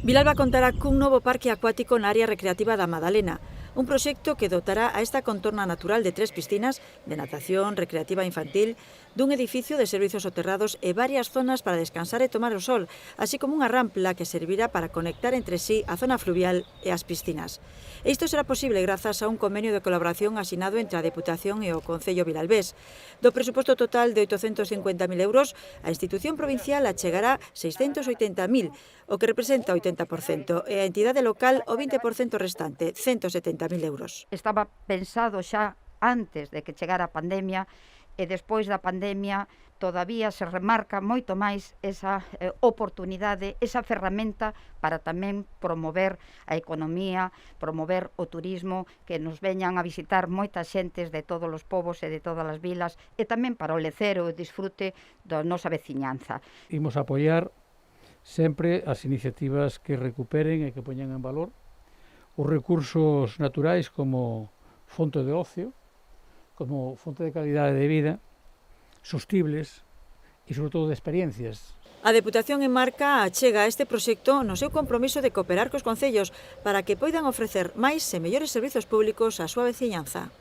Vilalba contará cun novo parque acuático na área recreativa da Madalena, un proxecto que dotará a esta contorna natural de 3 piscinas de natación recreativa infantil, dun edificio de servizos soterrados e varias zonas para descansar e tomar o sol, así como unha rampla que servirá para conectar entre sí a zona fluvial e as piscinas. E isto será posible grazas a un convenio de colaboración asinado entre a Deputación e o Concello vilalbés. Do presuposto total de 850.000 euros, a institución provincial achegará 680.000, o que representa o 80%, e a entidade local o 20% restante, 170.000 euros. Estaba pensado xa antes de que chegara a pandemia, e despois da pandemia todavía se remarca moito máis esa oportunidade, esa ferramenta para tamén promover a economía, promover o turismo, que nos veñan a visitar moitas xentes de todos os povos e de todas as vilas, e tamén para o lecer o disfrute da nosa veciñanza. Imos apoiar sempre as iniciativas que recuperen e que poñan en valor os recursos naturais como fonte de ocio, como fonte de calidade de vida, sostibles e, sobre todo, de experiencias. A Deputación enmarca achega a este proxecto no seu compromiso de cooperar cos concellos para que poidan ofrecer máis e mellores servizos públicos á súa veciñanza.